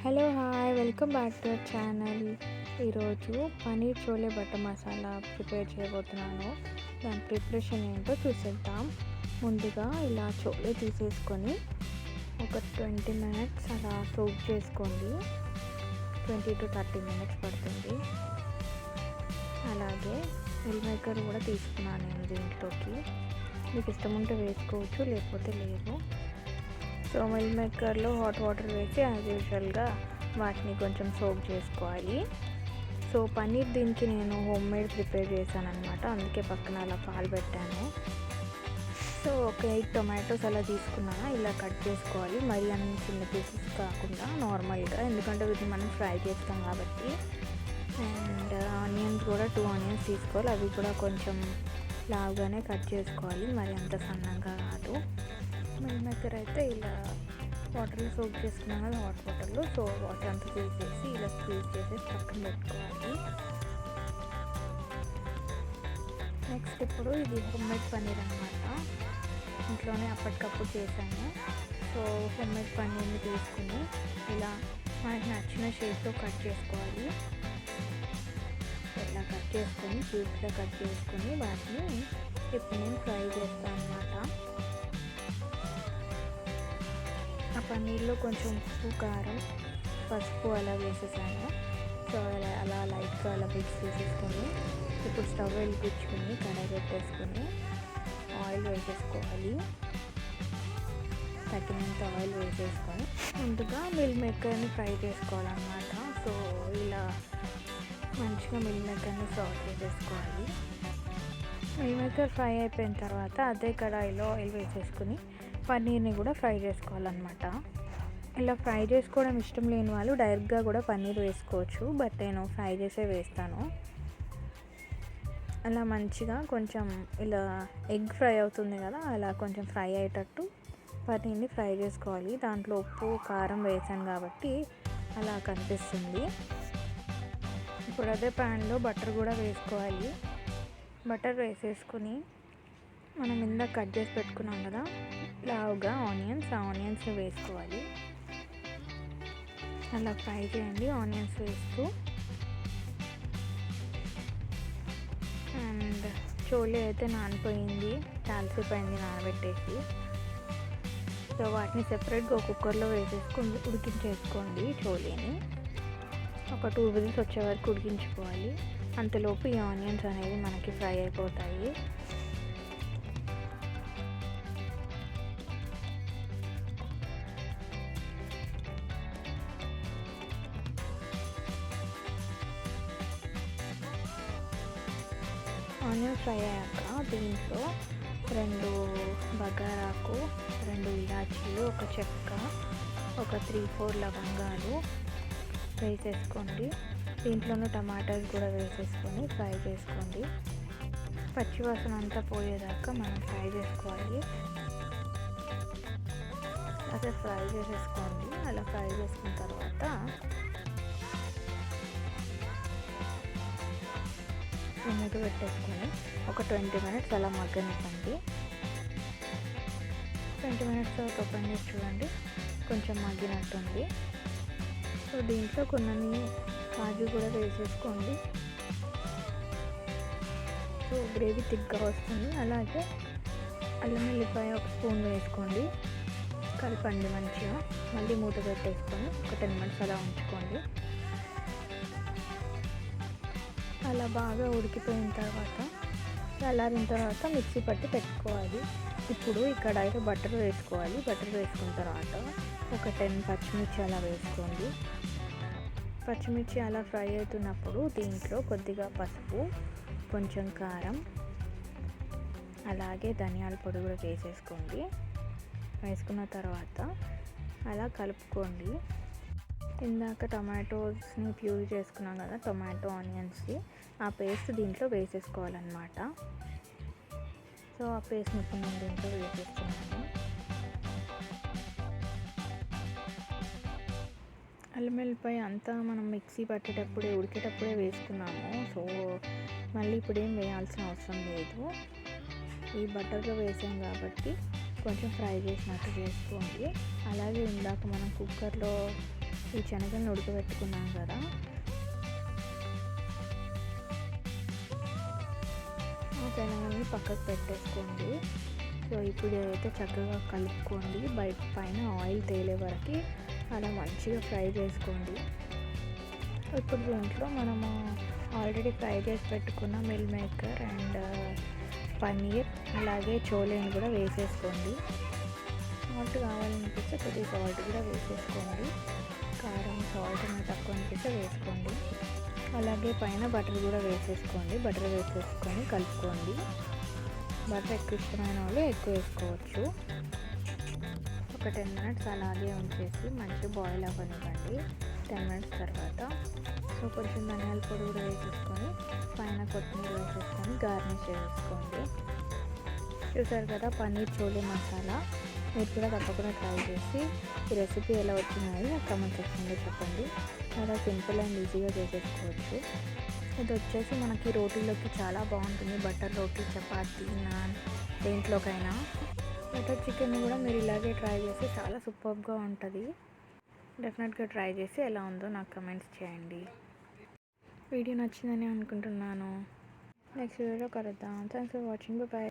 Hello hi welcome back to our channel. ఈరోజు paneer chole butter masala prepare చేయబోతున్నాను. దాని ప్రిపరేషన్ ఏంటో చూసేద్దాం. ముందుగా ఇలా చోలే తీసేసుకొని ఒక 20 మినిట్స్ అలా సోక్ చేసుకోండి. 20 to 30 మినిట్స్ పడుతుంది. అలాగే మిల్ మేకర్ కూడా తీసుకున్నాను నేను దీంట్లోకి. మీకు ఇష్టం ఉంటే వేసుకోవచ్చు, లేకపోతే లేదు. సో మిల్ మేకర్లో హాట్ వాటర్ వేసి యాజ్ యూజువల్గా వాటిని కొంచెం సోక్ చేసుకోవాలి. సో పన్నీర్ దీనికి నేను హోమ్ మేడ్ ప్రిపేర్ చేశాను అనమాట, అందుకే పక్కన అలా పాలు పెట్టాను. సో ఒక 8 టొమాటోస్ అలా తీసుకున్నాను. ఇలా కట్ చేసుకోవాలి, మరి అన్ని చిన్న పీసెస్ కాకుండా నార్మల్గా, ఎందుకంటే వీటిని మనం ఫ్రై చేస్తాం కాబట్టి. అండ్ ఆనియన్స్ కూడా 2 ఆనియన్స్ తీసుకోవాలి, అవి కూడా కొంచెం లావుగానే కట్ చేసుకోవాలి, మరి అంత సన్నగా కాదు. మిల్ మేకర్ అయితే ఇలా వాటర్లో సోక్ చేసుకున్నాం కదా, హాట్ వాటర్లో. సో వాటర్ అంతా తీసేసి ఇలా స్క్వీజ్ చేసేసి పక్కన పెట్టుకోవాలి. నెక్స్ట్ ఇప్పుడు ఇది హోమ్ మేడ్ పన్నీర్ అనమాట, ఇంట్లోనే అప్పటికప్పుడు చేశాను. సో హోమ్ మేడ్ పన్నీర్ని తీసుకుని ఇలా మనకి నచ్చిన షేప్లో కట్ చేసుకోవాలి. ఇలా కట్ చేసుకొని క్యూబ్స్గా కట్ చేసుకొని వాటిని ఇప్పుడు నేను ఫ్రై చేస్తాను అనమాట. ఆ పన్నీర్లో కొంచెం ఉప్పు, కారం, పసుపు అలా వేసేసాను. సో అలా లైట్గా అలా మిక్స్ చేసేసుకొని ఇప్పుడు స్టవ్ వెలిగించుకొని కడాయి పెట్టేసుకొని ఆయిల్ వేసేసుకోవాలి. తగినంత ఆయిల్ వేసేసుకొని ముందుగా మిల్ మేకర్ని ఫ్రై చేసుకోవాలన్నమాట. సో ఇలా మంచిగా మిల్ మేకర్ని సాల్ట్ చేసేసుకోవాలి. మిల్ మేకర్ ఫ్రై అయిపోయిన తర్వాత అదే కడాయిలో ఆయిల్ వేసేసుకుని పన్నీర్ని కూడా ఫ్రై చేసుకోవాలన్నమాట. ఇలా ఫ్రై చేసుకోవడం ఇష్టం లేని వాళ్ళు డైరెక్ట్గా కూడా పన్నీర్ వేసుకోవచ్చు, బట్ నేను ఫ్రై చేసే వేస్తాను. అలా మంచిగా కొంచెం ఇలా ఎగ్ ఫ్రై అవుతుంది కదా, అలా కొంచెం ఫ్రై అయ్యేటట్టు పన్నీర్ని ఫ్రై చేసుకోవాలి. దాంట్లో ఉప్పు, కారం వేసాను కాబట్టి అలా కనిపిస్తుంది. ఇప్పుడు అదే ప్యాన్లో బటర్ కూడా వేసుకోవాలి. బటర్ వేసేసుకుని మనం ఇందాక కట్ చేసి పెట్టుకున్నాం కదా లావుగా ఆనియన్స్ వేసుకోవాలి. అలా ఫ్రై చేయండి ఆనియన్స్ వేస్తూ. అండ్ చోలే అయితే నానిపోయింది, చాలాసేపు అయింది నానబెట్టేసి. సో వాటిని సెపరేట్గా కుక్కర్లో వేసేసుకొని ఉడికించేసుకోండి. చోలేని ఒక 2 విజిల్స్ వచ్చే వరకు ఉడికించుకోవాలి. అంతలోపు ఈ ఆనియన్స్ అనేవి మనకి ఫ్రై అయిపోతాయి. ఆనియన్ ఫ్రై అయ్యాక దీంట్లో 2 బగారాకు, 2 ఇలాచీలు, ఒక చెక్క, ఒక 3-4 లవంగాలు వేసేసుకోండి. దీంట్లోనూ టమాటాస్ కూడా వేసేసుకొని ఫ్రై చేసుకోండి. పచ్చివాసన అంతా పోయేదాకా మనం ఫ్రై చేసుకోవాలి. అదే ఫ్రై చేసేసుకోండి. అలా ఫ్రై చేసుకున్న తర్వాత మూత పెట్టేసుకొని ఒక 20 మినిట్స్ అలా మగ్గనివ్వండి. 20 మినిట్స్ తర్వాత ఓపెన్ చేసి చూడండి, కొంచెం మగ్గినట్టుంది. సో దీంట్లో కొన్ని కాజు కూడా వేసేసుకోండి. సో గ్రేవీ థిక్గా వస్తుంది. అలాగే అల్లం వెల్లిపాయ ఒక స్పూన్ వేసుకోండి, కలపండి మంచిగా. మళ్ళీ మూత పెట్టేసుకొని ఒక 10 మినిట్స్ అలా ఉంచుకోండి. అలా బాగా ఉడికిపోయిన తర్వాత చల్లారిన తర్వాత మిక్సీ పట్టి పెట్టుకోవాలి. ఇప్పుడు ఈ కడాయిలో బటర్ వేసుకోవాలి. బటర్ వేసుకున్న తర్వాత ఒక 10 పచ్చిమిర్చి అలా వేసుకోండి. పచ్చిమిర్చి అలా ఫ్రై అవుతున్నప్పుడు దీంట్లో కొద్దిగా పసుపు, కొంచెం కారం, అలాగే ధనియాల పొడి కూడా వేసేసుకోండి. వేసుకున్న తర్వాత అలా కలుపుకోండి. ఇందాక టొమాటోస్ని ప్యూరీ చేసుకున్నాం కదా, టొమాటో ఆనియన్స్ది, ఆ పేస్ట్ దీంట్లో వేసేసుకోవాలన్నమాట. సో ఆ పేస్ట్ని ఇప్పుడు నేను దీంట్లో వేసేస్తున్నాను. అల్లం వెల్లిపాయ అంతా మనం మిక్సీ పట్టేటప్పుడే ఉడికేటప్పుడే వేసుకున్నాము. సో మళ్ళీ ఇప్పుడేం వేయాల్సిన అవసరం లేదు. ఈ బటర్లో వేసాం కాబట్టి కొంచెం ఫ్రై చేసినట్టు చేసుకోండి. అలాగే ఇందాక మనం కుక్కర్లో ఈ శనగలను ఉడకబెట్టుకున్నాం కదా, ఆ శనగల్ని పక్కకు పెట్టేసుకోండి. సో ఇప్పుడు అయితే చక్కగా కలుపుకోండి. పైన ఆయిల్ తేలే వరకు అలా మంచిగా ఫ్రై చేసుకోండి. ఇప్పుడు దీంట్లో మనము ఆల్రెడీ ఫ్రై చేసి పెట్టుకున్న మిల్ మేకర్ అండ్ పన్నీర్ అలాగే చోలేని కూడా వేసేసుకోండి. సాల్ట్ కావాలనిపిస్తే కొద్దిగా సాల్ట్ కూడా వేసేసుకోండి. కారం సాల్ట్ అనేది తక్కువ అనిపిస్తే వేసుకోండి. అలాగే పైన బటర్ కూడా వేసేసుకోండి. బటర్ వేసేసుకొని కలుపుకోండి. బటర్ ఎక్కువ ఇష్టమైన వాళ్ళు ఎక్కువ వేసుకోవచ్చు. ఒక 10 మినిట్స్ అలాగే ఉంచేసి మంచిగా బాయిల్ అవ్వనివ్వండి. 10 మినిట్స్ తర్వాత సో కొంచెం ధనియాల పొడి కూడా వేసేసుకొని పైన కొత్తిమీర వేసేసుకొని గార్నిష్ చేసుకోండి. చూసారు కదా పన్నీర్ చోలే మసాలా. మీరు కూడా తప్పకుండా ట్రై చేసి ఈ రెసిపీ ఎలా వచ్చిందని నాకు కామెంట్ సెక్షన్లో చెప్పండి. చాలా సింపుల్ అండ్ ఈజీగా చేసేసుకోవచ్చు. ఇది వచ్చేసి మనకి రోటీలోకి చాలా బాగుంటుంది. బటర్ రోటీ, చపాతీ, నాన్ దేంట్లోకైనా. బటర్ చికెన్ కూడా మీరు ఇలాగే ట్రై చేసి చాలా సూపర్గా ఉంటుంది. డెఫినెట్గా ట్రై చేసి ఎలా ఉందో నాకు కమెంట్స్ చేయండి. వీడియో నచ్చిందని అనుకుంటున్నాను. నెక్స్ట్ వీడియోలో కలుద్దాం. Thanks for watching. బాయ్.